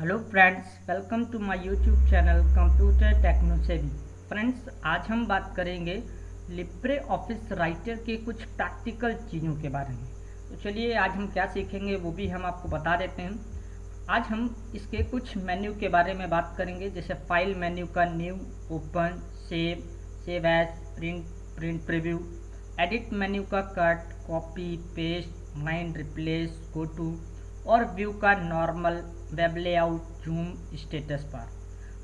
Hello friends, welcome to my YouTube channel computer techno savvy. Friends, आज हम बात करेंगे लिब्रे ऑफिस राइटर के कुछ प्रैक्टिकल चीज़ों के बारे में। तो चलिए आज हम क्या सीखेंगे वो भी हम आपको बता देते हैं। आज हम इसके कुछ मेन्यू के बारे में बात करेंगे, जैसे फाइल मेन्यू का new, open, save, save as, print, print preview. Edit menu का cut, copy, paste, find, replace, go to. और व्यू का normal, web layout, zoom, status bar.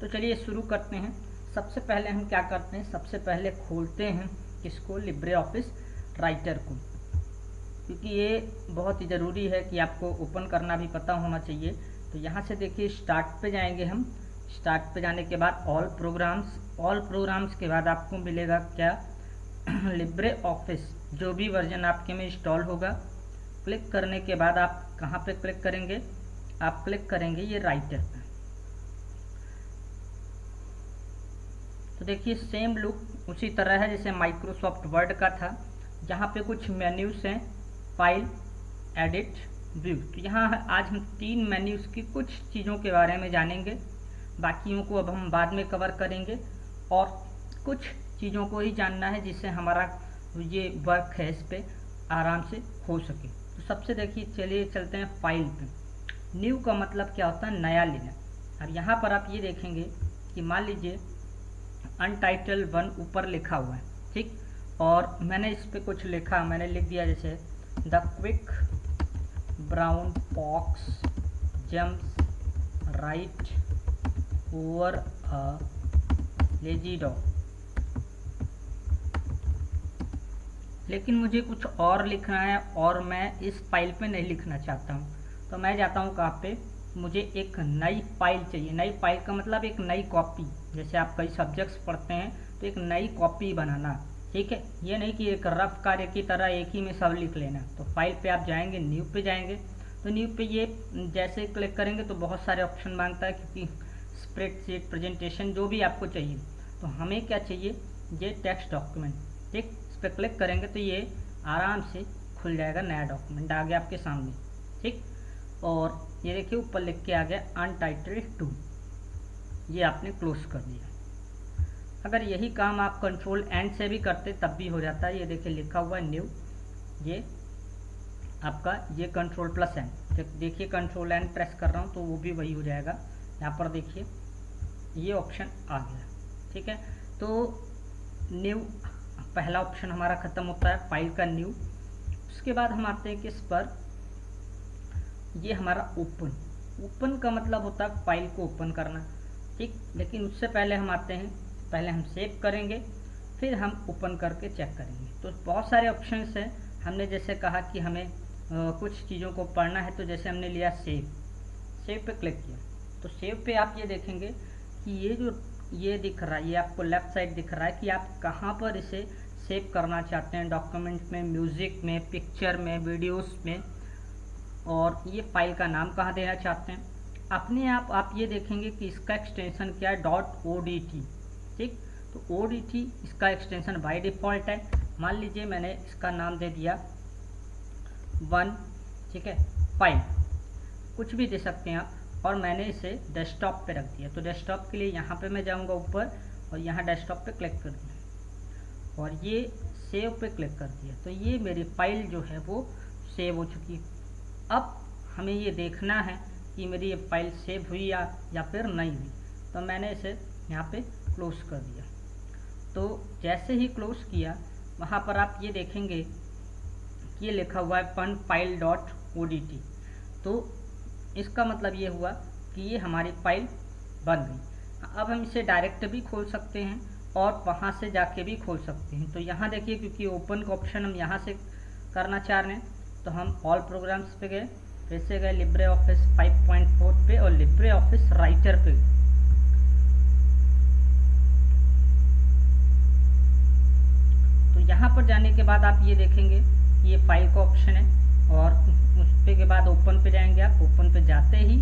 तो चलिए शुरू करते हैं। सबसे पहले हम क्या करते हैं, सबसे पहले खोलते हैं किसको, लिब्रे ऑफिस राइटर को, क्योंकि ये बहुत ही ज़रूरी है कि आपको ओपन करना भी पता होना चाहिए। तो यहाँ से देखिए स्टार्ट पे जाएंगे हम। स्टार्ट पे जाने के बाद ऑल प्रोग्राम्स के बाद आपको मिलेगा क्या, लिब्रे ऑफिस, जो भी वर्जन आपके में इंस्टॉल होगा। क्लिक करने के बाद आप कहाँ पे क्लिक करेंगे, आप क्लिक करेंगे ये राइटर पे। तो देखिए सेम लुक उसी तरह है जैसे माइक्रोसॉफ्ट वर्ड का था। जहाँ पे कुछ मेन्यूज हैं, फाइल, एडिट, व्यू। तो यहाँ आज हम 3 मेन्यूज की कुछ चीज़ों के बारे में जानेंगे, बाकियों को अब हम बाद में कवर करेंगे। और कुछ चीज़ों को ही जानना है जिससे हमारा ये वर्क है इस पर आराम से हो सके। तो सबसे देखिए चलिए चलते हैं फाइल पे। न्यू का मतलब क्या होता है, नया लेना। अब यहाँ पर आप ये देखेंगे कि मान लीजिए अनटाइटल्ड 1 ऊपर लिखा हुआ है, ठीक। और मैंने इस पर कुछ लिखा, मैंने लिख दिया जैसे the quick brown fox jumps right over a lazy dog. लेकिन मुझे कुछ और लिखना है और मैं इस फाइल पे नहीं लिखना चाहता हूँ। तो मैं जाता हूँ कहाँ पे, मुझे एक नई फाइल चाहिए। नई फाइल का मतलब एक नई कॉपी। जैसे आप कई सब्जेक्ट्स पढ़ते हैं तो एक नई कॉपी बनाना, ठीक है। ये नहीं कि एक रफ कार्य की तरह एक ही में सब लिख लेना। तो फाइल पे आप जाएंगे, न्यू पे जाएंगे। तो न्यू पे ये जैसे क्लिक करेंगे तो बहुत सारे ऑप्शन मांगता है, क्योंकि स्प्रेडशीट, प्रेजेंटेशन, जो भी आपको चाहिए। तो हमें क्या चाहिए, ये टेक्स्ट डॉक्यूमेंट, ठीक। इस पर क्लिक करेंगे तो ये आराम से खुल जाएगा, नया डॉक्यूमेंट आ गया आपके सामने, ठीक। और ये देखिए ऊपर लिख के आ गया अनटाइटल्ड 2। ये आपने क्लोज कर दिया। अगर यही काम आप कंट्रोल एंड से भी करते तब भी हो जाता है। ये देखिए लिखा हुआ है न्यू, ये आपका ये कंट्रोल प्लस एंड, देखिए कंट्रोल एंड प्रेस कर रहा हूँ तो वो भी वही हो जाएगा। यहाँ पर देखिए ये ऑप्शन आ गया, ठीक है। तो न्यू पहला ऑप्शन हमारा ख़त्म होता है, फाइल का न्यू। उसके बाद हम आते हैं किस पर, ये हमारा ओपन। ओपन का मतलब होता है फाइल को ओपन करना, ठीक। लेकिन उससे पहले हम आते हैं, पहले हम सेव करेंगे, फिर हम ओपन करके चेक करेंगे। तो बहुत सारे ऑप्शंस हैं। हमने जैसे कहा कि हमें कुछ चीज़ों को पढ़ना है, तो जैसे हमने लिया सेव पे क्लिक किया। तो सेव पे आप ये देखेंगे कि ये जो ये दिख रहा है, ये आपको लेफ़्ट साइड दिख रहा है कि आप कहाँ पर इसे सेव करना चाहते हैं, डॉक्यूमेंट में, म्यूज़िक में, पिक्चर में, वीडियोस में, और ये फाइल का नाम कहाँ देना चाहते हैं। अपने आप ये देखेंगे कि इसका एक्सटेंशन क्या है, .odt, ठीक। तो odt इसका एक्सटेंशन बाय डिफ़ॉल्ट है। मान लीजिए मैंने इसका नाम दे दिया 1, ठीक है, फाइल, कुछ भी दे सकते हैं आप। और मैंने इसे डेस्कटॉप पे रख दिया। तो डेस्कटॉप के लिए यहाँ पे मैं जाऊँगा ऊपर और यहाँ डेस्कटॉप पे क्लिक कर दिया और ये सेव पे क्लिक कर दिया। तो ये मेरी फाइल जो है वो सेव हो चुकी है। अब हमें ये देखना है कि मेरी ये फाइल सेव हुई या फिर नहीं हुई। तो मैंने इसे यहाँ पे क्लोज कर दिया। तो जैसे ही क्लोज किया, वहाँ पर आप ये देखेंगे कि ये लिखा हुआ है फन फाइल .odt। तो इसका मतलब ये हुआ कि ये हमारी फाइल बन गई। अब हम इसे डायरेक्ट भी खोल सकते हैं और वहाँ से जाके भी खोल सकते हैं। तो यहाँ देखिए, क्योंकि ओपन का ऑप्शन हम यहाँ से करना चाह रहे हैं, तो हम ऑल प्रोग्राम्स पे गए, फिर से गए लिब्रे ऑफिस 5.4 पे और लिब्रे ऑफिस राइटर पे। तो यहाँ पर जाने के बाद आप ये देखेंगे कि ये फाइल का ऑप्शन है, और उस पे के बाद ओपन पे जाएंगे आप। ओपन पे जाते ही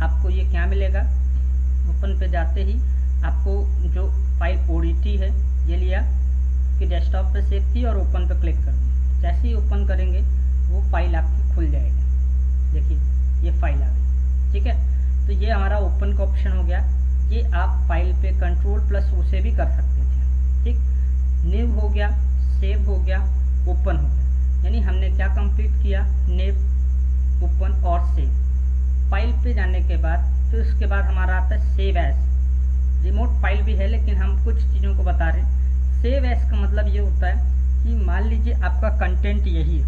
आपको ये क्या मिलेगा, ओपन पे जाते ही आपको जो फाइल odt है ये लिया कि डेस्कटॉप पे सेव की और ओपन पे क्लिक कर दिया। जैसे ही ओपन करेंगे वो फाइल आपकी खुल जाएगी। देखिए ये फाइल आ गई, ठीक है। तो ये हमारा ओपन का ऑप्शन हो गया। ये आप फाइल पे Ctrl+O से भी कर सकते थे। ठीक, न्यू हो गया, सेव हो गया, ओपन हो गया। यानी हमने क्या कंप्लीट किया, न्यू, ओपन और सेव। फाइल पे जाने के बाद फिर उसके बाद हमारा आता है सेव एज। रिमोट फाइल भी है लेकिन हम कुछ चीज़ों को बता रहे हैं। सेव एज का मतलब ये होता है कि मान लीजिए आपका कंटेंट यही है,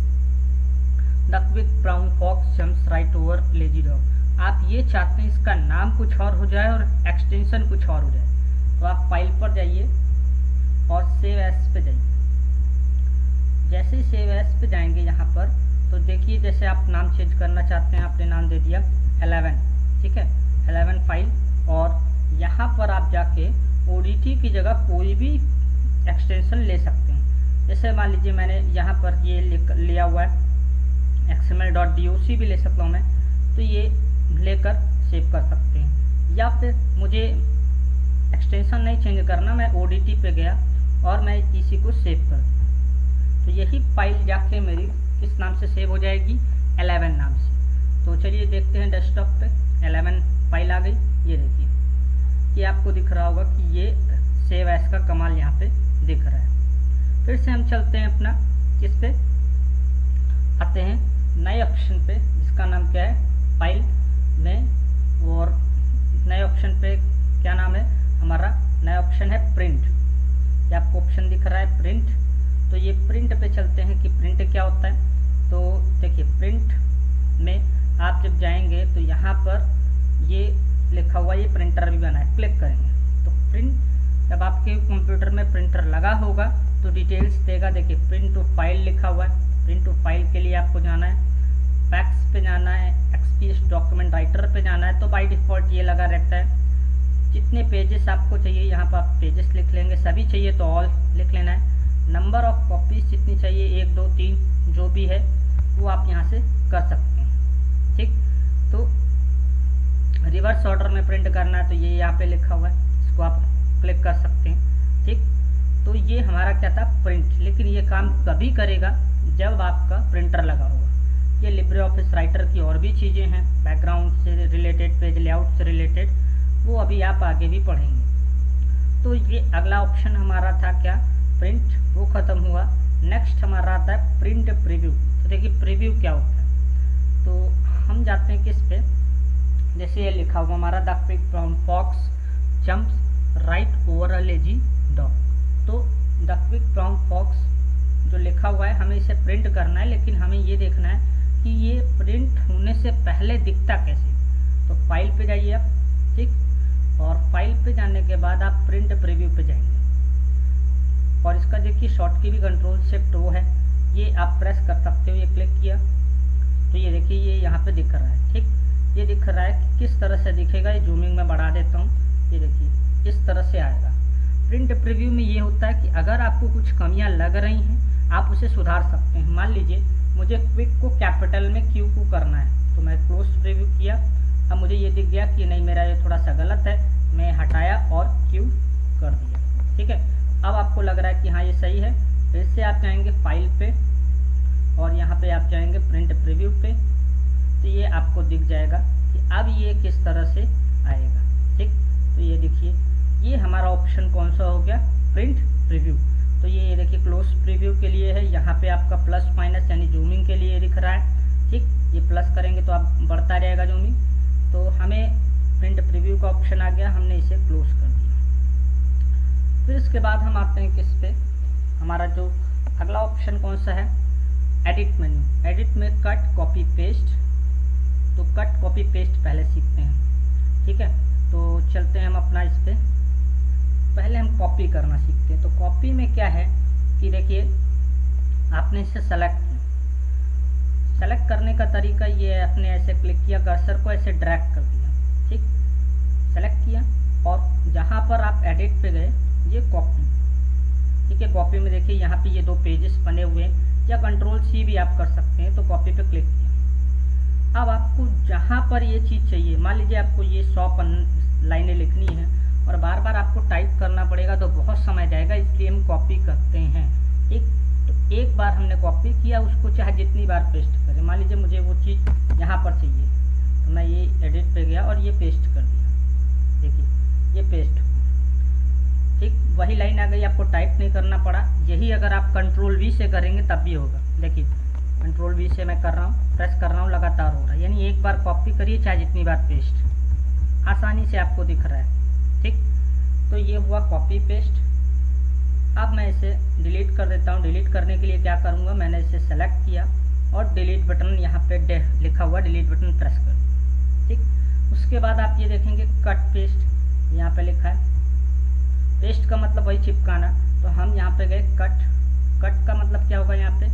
the quick brown fox jumps right over lazy dog. आप ये चाहते हैं इसका नाम कुछ और हो जाए और एक्सटेंशन कुछ और हो जाए, तो आप फाइल पर जाइए और सेव एज पे जाइए। जैसे ही सेव एज पे जाएंगे यहाँ पर, तो देखिए जैसे आप नाम चेंज करना चाहते हैं, आपने नाम दे दिया 11, ठीक है, 11 फाइल। और यहाँ पर आप जाके ओडीटी की जगह कोई भी एक्सटेंशन ले सकते हैं। जैसे मान लीजिए मैंने यहाँ पर ये लिया हुआ है xml.doc भी ले सकता हूँ मैं, तो ये लेकर सेव कर सकते हैं। या फिर मुझे एक्सटेंशन नहीं चेंज करना, मैं ओडीटी पे गया और मैं इसी को सेव कर दिया, तो यही फाइल जाके मेरी किस नाम से सेव हो जाएगी, 11 नाम से। तो चलिए देखते हैं डेस्कटॉप पे 11 फाइल आ गई। ये देखिए, ये आपको दिख रहा होगा कि ये सेव एज का कमाल यहाँ पे दिख रहा है। फिर से हम चलते हैं अपना किस पे आते हैं, नए ऑप्शन पे, जिसका नाम क्या है, फाइल में। और नए ऑप्शन पे क्या नाम है हमारा, नया ऑप्शन है प्रिंट। ये आपको ऑप्शन दिख रहा है प्रिंट। तो ये प्रिंट पे चलते हैं कि प्रिंट क्या होता है। तो देखिए प्रिंट में आप जब जाएंगे तो यहाँ पर ये लिखा हुआ, ये प्रिंटर भी बना है, क्लिक करेंगे तो प्रिंट, जब आपके कंप्यूटर में प्रिंटर लगा होगा तो डिटेल्स देगा। देखिए प्रिंट टू फाइल लिखा हुआ है। प्रिंट टू फाइल के लिए आपको जाना है, फैक्स पे जाना है, एक्सपीएस डॉक्यूमेंट राइटर पे जाना है। तो बाय डिफ़ॉल्ट ये लगा रहता है। जितने पेजेस आपको चाहिए यहाँ पर आप पेजेस लिख लेंगे, सभी चाहिए तो ऑल लिख लेना है। नंबर ऑफ कॉपीज जितनी चाहिए, 1 2 3 जो भी है वो आप यहाँ से कर सकते हैं। ठीक, तो रिवर्स ऑर्डर में प्रिंट करना है तो ये यहाँ पे लिखा हुआ है, इसको आप क्लिक कर सकते हैं। ठीक, तो ये हमारा क्या था, प्रिंट। लेकिन ये काम तभी करेगा जब आपका प्रिंटर लगा होगा। ये लिब्रे ऑफिस राइटर की और भी चीज़ें हैं, बैकग्राउंड से रिलेटेड, पेज लेआउट से रिलेटेड, वो अभी आप आगे भी पढ़ेंगे। तो ये अगला ऑप्शन हमारा था क्या, प्रिंट, वो ख़त्म हुआ। नेक्स्ट हमारा आता है प्रिंट प्रीव्यू। तो देखिए प्रीव्यू क्या होता है, तो हम जाते हैं किस पे, जैसे ये लिखा हुआ हमारा the quick brown fox jumps right over a lazy dog. तो द क्विक ब्राउन फॉक्स जो लिखा हुआ है, हमें इसे प्रिंट करना है, लेकिन हमें ये देखना है कि ये प्रिंट होने से पहले दिखता कैसे। तो फाइल पे जाइए आप, ठीक, और फाइल पे जाने के बाद आप प्रिंट प्रीव्यू पे जाएंगे और इसका देखिए शॉर्ट की भी Ctrl+Shift है, ये आप प्रेस कर सकते हो। ये क्लिक किया तो ये देखिए ये यहाँ पे दिख रहा है। ठीक, ये दिख रहा है कि किस तरह से दिखेगा, ये जूमिंग में बढ़ा देता हूँ, ये देखिए इस तरह से आएगा। प्रिंट प्रीव्यू में ये होता है कि अगर आपको कुछ कमियाँ लग रही हैं आप उसे सुधार सकते हैं। मान लीजिए मुझे क्विक को कैपिटल में क्यू करना है, तो मैं क्लोज प्रीव्यू किया, अब मुझे ये दिख गया कि नहीं मेरा ये थोड़ा सा गलत है, मैं हटाया और क्यू कर दिया। ठीक है, अब आपको लग रहा है कि हाँ ये सही है। फिर से आप जाएंगे फाइल पे और यहाँ पे आप जाएंगे प्रिंट प्रीव्यू पे, तो ये आपको दिख जाएगा कि अब ये किस तरह से आएगा। ठीक, तो ये देखिए ये हमारा ऑप्शन कौन सा हो गया, प्रिंट प्रीव्यू। तो ये देखिए क्लोज प्रीव्यू के लिए है, यहाँ पे आपका प्लस माइनस यानी जूमिंग के लिए दिख रहा है। ठीक, ये प्लस करेंगे तो आप बढ़ता रहेगा जूमिंग। तो हमें प्रिंट प्रीव्यू का ऑप्शन आ गया, हमने इसे क्लोज कर दिया। फिर इसके बाद हम आते हैं किस पे, हमारा जो अगला ऑप्शन कौन सा है, एडिट मेन्यू। एडिट में कट कॉपी पेस्ट, तो कट कॉपी पेस्ट पहले सीखते हैं। ठीक है, तो चलते हैं हम अपना इस पे, पहले हम कॉपी करना सीखते हैं। तो कॉपी में क्या है कि देखिए आपने इसे सेलेक्ट किया, सेलेक्ट करने का तरीका ये है, आपने ऐसे क्लिक किया, कर्सर को ऐसे ड्रैग कर दिया। ठीक, सेलेक्ट किया और जहाँ पर आप एडिट पे गए ये कॉपी। ठीक है, कॉपी में देखिए यहाँ पे ये 2 पेजेस बने हुए हैं, या Ctrl+C भी आप कर सकते हैं। तो कॉपी पे क्लिक किया, अब आपको जहाँ पर ये चीज़ चाहिए, मान लीजिए आपको ये 100 लाइनें लिखनी है और बार बार आपको टाइप करना पड़ेगा तो बहुत समय जाएगा, इसलिए हम कॉपी करते हैं। ठीक, तो एक बार हमने कॉपी किया, उसको चाहे जितनी बार पेस्ट करें। मान लीजिए मुझे वो चीज़ यहाँ पर चाहिए, तो मैं ये एडिट पे गया और ये पेस्ट कर दिया, देखिए ये पेस्ट हो गया। ठीक, वही लाइन आ गई, आपको टाइप नहीं करना पड़ा। यही अगर आप कंट्रोल वी से करेंगे तब भी होगा। देखिए कंट्रोल वी से मैं कर रहा हूँ, प्रेस कर रहा हूँ, लगातार हो रहा है। यानी एक बार कॉपी करिए चाहे जितनी बार पेस्ट, आसानी से आपको दिख रहा है। ठीक, तो ये हुआ कॉपी पेस्ट। अब मैं इसे डिलीट कर देता हूँ। डिलीट करने के लिए क्या करूँगा, मैंने इसे सेलेक्ट किया और डिलीट बटन यहाँ पे लिखा हुआ डिलीट बटन प्रेस कर। ठीक, उसके बाद आप ये देखेंगे कट पेस्ट यहाँ पे लिखा है। पेस्ट का मतलब वही चिपकाना, तो हम यहाँ पे गए कट। कट का मतलब क्या होगा यहाँ पे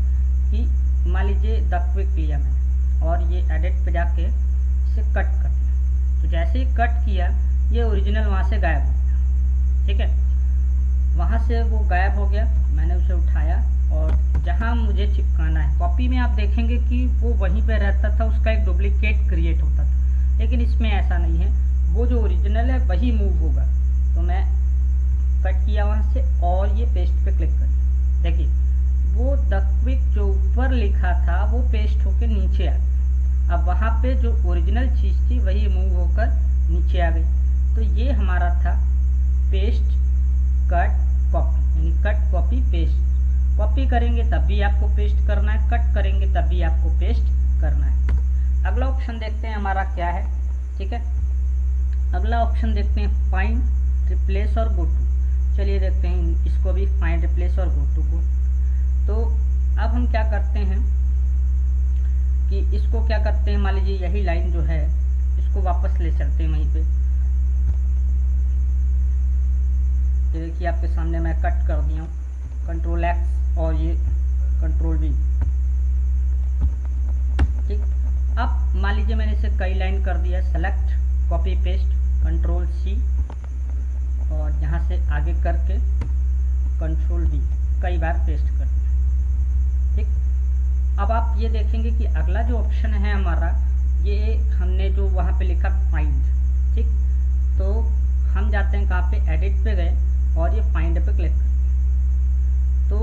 कि मान लीजिए द क्विक लिया मैंने और ये एडिट पे जाके इसे कट कर दिया। तो जैसे ही कट किया ये ओरिजिनल वहाँ से गायब हो गया। ठीक है, वहाँ से वो गायब हो गया। मैंने उसे उठाया और जहाँ मुझे चिपकाना है, कॉपी में आप देखेंगे कि वो वहीं पे रहता था, उसका एक डुप्लीकेट क्रिएट होता था। लेकिन इसमें ऐसा नहीं है, वो जो ओरिजिनल है वही मूव होगा। तो मैं कट किया वहाँ से और ये पेस्ट पे क्लिक कर दिया। देखिए वो द क्विक जो ऊपर लिखा था वो पेस्ट होकर नीचे आ गया। अब वहाँ पे जो ओरिजिनल चीज़ थी वही मूव होकर नीचे आ गई। तो ये हमारा था पेस्ट कट कॉपी, यानी कट कॉपी पेस्ट। कॉपी करेंगे तब भी आपको पेस्ट करना है, कट करेंगे तब भी आपको पेस्ट करना है। अगला ऑप्शन देखते हैं हमारा क्या है। ठीक है, अगला ऑप्शन देखते हैं फाइंड, रिप्लेस और गो टू। चलिए देखते हैं इसको भी, फाइंड, रिप्लेस और गो टू को। तो अब हम क्या करते हैं कि इसको क्या करते हैं, मान लीजिए यही लाइन जो है इसको वापस ले चलते हैं वहीं पे। ये देखिए आपके सामने मैं कट कर दिया हूँ, कंट्रोल एक्स और ये कंट्रोल वी। ठीक, अब मान लीजिए मैंने इसे कई लाइन कर दिया, select, copy paste, control C और यहाँ से आगे करके कंट्रोल वी, कई बार पेस्ट कर दिया। ठीक, अब आप ये देखेंगे कि अगला जो ऑप्शन है हमारा, ये हमने जो वहाँ पे लिखा फाइंड। ठीक, तो हम जाते हैं कहाँ पे, एडिट पे गए और ये फाइंड पे क्लिक करते हैं। तो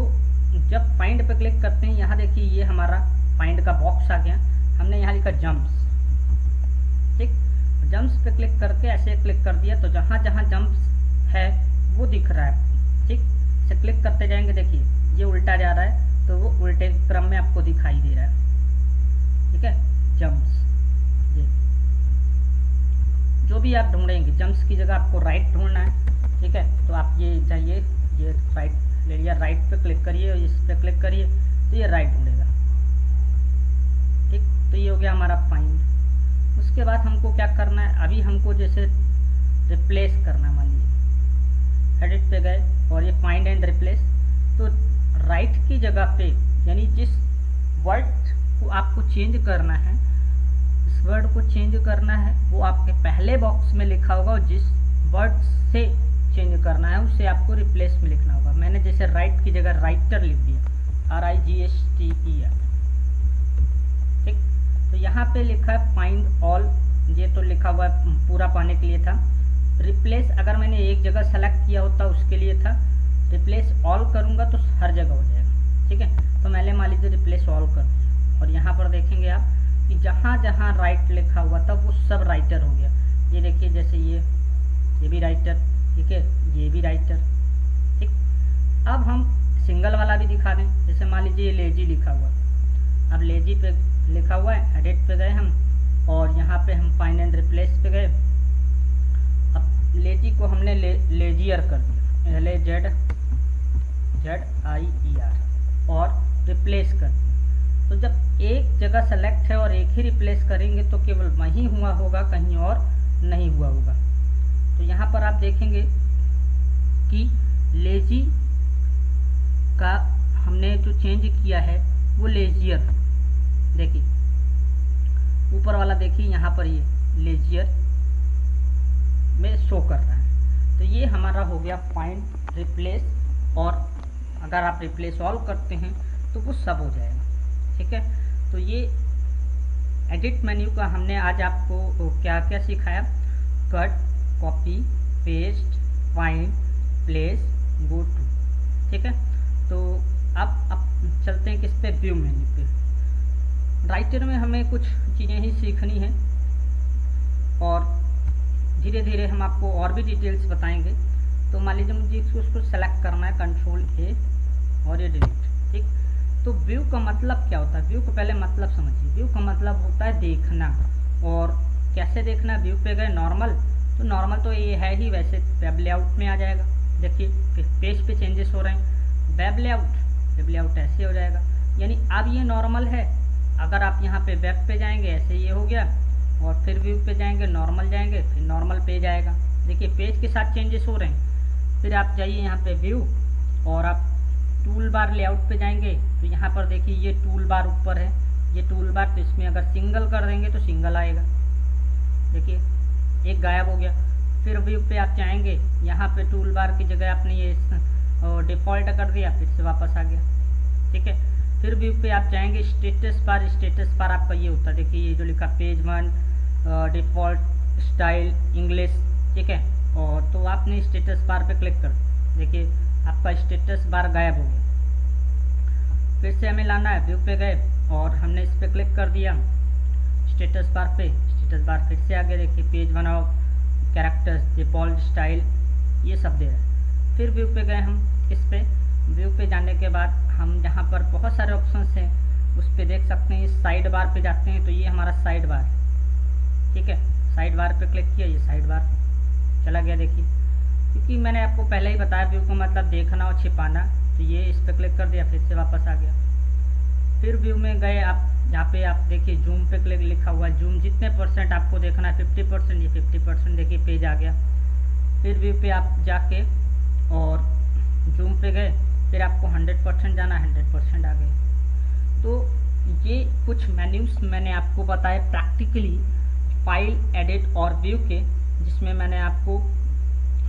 जब फाइंड पे क्लिक करते हैं, यहाँ देखिए ये हमारा फाइंड का बॉक्स आ गया। हमने यहाँ लिखा जंप्स। ठीक, जंप्स पे क्लिक करके ऐसे क्लिक कर दिया तो जहाँ जहाँ जंप्स है वो दिख रहा है। ठीक, इसे क्लिक करते जाएंगे, देखिए ये उल्टा जा रहा है तो वो उल्टे क्रम में आपको दिखाई दे रहा है। ठीक है, जंप्स, ये जो भी आप ढूंढेंगे, जंप्स की जगह आपको राइट ढूंढना है। ठीक है, तो आप ये जाइए, ये राइट ले लिया, राइट पे क्लिक करिए और इस पे क्लिक करिए तो ये राइट ढूंढेगा। ठीक, तो ये हो गया हमारा फाइंड। उसके बाद हमको क्या करना है, अभी हमको जैसे रिप्लेस करना है। मान लीजिए एडिट पे गए और ये फाइंड एंड रिप्लेस, तो राइट की जगह पे, यानी जिस वर्ड को आपको चेंज करना है, इस वर्ड को चेंज करना है वो आपके पहले बॉक्स में लिखा होगा और जिस वर्ड से चेंज करना है उसे आपको रिप्लेस में लिखना होगा। मैंने जैसे राइट की जगह राइटर लिख दिया, RIGHTER। ठीक, तो यहाँ पे लिखा है फाइंड ऑल, ये तो लिखा हुआ है पूरा पाने के लिए था। रिप्लेस अगर मैंने एक जगह सेलेक्ट किया होता उसके लिए था, रिप्लेस ऑल करूँगा तो हर जगह हो जाएगा। ठीक है, तो मैंने मान लीजिए रिप्लेस ऑल कर दिया और यहाँ पर देखेंगे आप कि जहाँ जहाँ राइट लिखा हुआ था वो सब राइटर हो गया। ये देखिए जैसे ये भी राइटर, ठीक है, ये भी राइटर। ठीक, अब हम सिंगल वाला भी दिखा दें, जैसे मान लीजिए ये लेजी लिखा हुआ, अब लेजी पे लिखा हुआ है, एडिट पे गए हम और यहाँ पे हम फाइंड एंड रिप्लेस पे गए। अब लेजी को हमने लेजियर कर दिया, LAZZIER और रिप्लेस कर दिया। तो जब एक जगह सेलेक्ट है और एक ही रिप्लेस करेंगे तो केवल वहीं हुआ होगा, कहीं और नहीं हुआ होगा। तो यहाँ पर आप देखेंगे कि लेजी का हमने जो चेंज किया है वो लेजियर, देखिए ऊपर वाला देखिए यहाँ पर ये लेजियर में शो कर रहा है। तो ये हमारा हो गया फाइंड, रिप्लेस, और अगर आप रिप्लेस ऑल करते हैं तो वो सब हो जाएगा। ठीक है, तो ये एडिट मेन्यू का हमने आज आपको क्या क्या सिखाया, cut, copy, paste, find, place, go to. ठीक है, तो अब चलते हैं किस पे, व्यू मेन्यू पे। राइटर में हमें कुछ चीज़ें ही सीखनी है। और धीरे धीरे हम आपको और भी डिटेल्स बताएंगे। तो मान लीजिए मुझे उसको सेलेक्ट करना है, कंट्रोल ए और ये डिलीट, ठीक। तो व्यू का मतलब क्या होता है, व्यू का पहले मतलब समझिए। व्यू का मतलब होता है देखना। और कैसे देखना, व्यू पे गए नॉर्मल, तो नॉर्मल तो ये है ही, वैसे वेब लेआउट में आ जाएगा। देखिए पेज पे चेंजेस हो रहे हैं, वेब लेआउट ऐसे हो जाएगा। यानी अब ये नॉर्मल है, अगर आप यहाँ पे वेब पे जाएंगे ऐसे ये हो गया, और फिर व्यू पे जाएंगे नॉर्मल जाएंगे, फिर नॉर्मल पेज आएगा। देखिए पेज के साथ चेंजेस हो रहे हैं। फिर आप जाइए यहाँ पे व्यू और आप टूल बार लेआउट पे जाएंगे, तो यहाँ पर देखिए ये टूल बार ऊपर है, ये टूल बार, तो इसमें अगर सिंगल कर देंगे तो सिंगल आएगा। देखिए एक गायब हो गया। फिर व्यू पे आप जाएंगे, यहाँ पे टूल बार की जगह आपने ये डिफ़ॉल्ट कर दिया, फिर से वापस आ गया, ठीक है। फिर व्यू पे आप जाएंगे, स्टेटस बार आपका ये होता है, देखिए ये जो लिखा पेज 1 डिफ़ॉल्ट स्टाइल इंग्लिश, ठीक है। और तो आपने स्टेटस बार पे क्लिक कर, देखिए आपका स्टेटस बार गायब हो गया। फिर से हमें लाना है, व्यू पे गए और हमने इस पर क्लिक कर दिया स्टेटस बार पे, स्टेटस बार फिर से आगे देखिए पेज बनाओ, कैरेक्टर्स, डिफ़ॉल्ट स्टाइल, ये सब दे रहा है। फिर व्यू पे गए हम, इस पे व्यू पे जाने के बाद हम जहाँ पर बहुत सारे ऑप्शंस हैं उस पर देख सकते हैं, इस साइड बार पे जाते हैं तो ये हमारा साइड बार, ठीक है। साइड बार पे क्लिक किया, ये साइड बार चला गया। देखिए क्योंकि मैंने आपको पहले ही बताया व्यू का मतलब देखना और छिपाना, तो ये इस पर क्लिक कर दिया, फिर से वापस आ गया। फिर व्यू में गए आप, यहाँ पे आप देखिए जूम पे क्लिक लिखा हुआ है, जूम जितने परसेंट आपको देखना है 50%, ये 50%, देखिए पेज आ गया। फिर व्यू पे आप जाके और जूम पे गए, फिर आपको 100% जाना, 100% आ गए। तो ये कुछ मेन्यूज मैंने आपको बताए प्रैक्टिकली फाइल एडिट और व्यू के, जिसमें मैंने आपको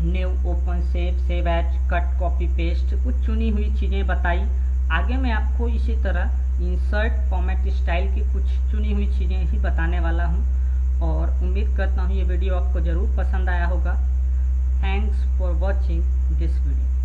new, open, save as, cut, copy, paste, कुछ चुनी हुई चीज़ें बताई। आगे मैं आपको इसी तरह इंसर्ट, फॉर्मेट, स्टाइल की कुछ चुनी हुई चीज़ें ही बताने वाला हूँ। और उम्मीद करता हूँ ये वीडियो आपको ज़रूर पसंद आया होगा। Thanks for watching this video.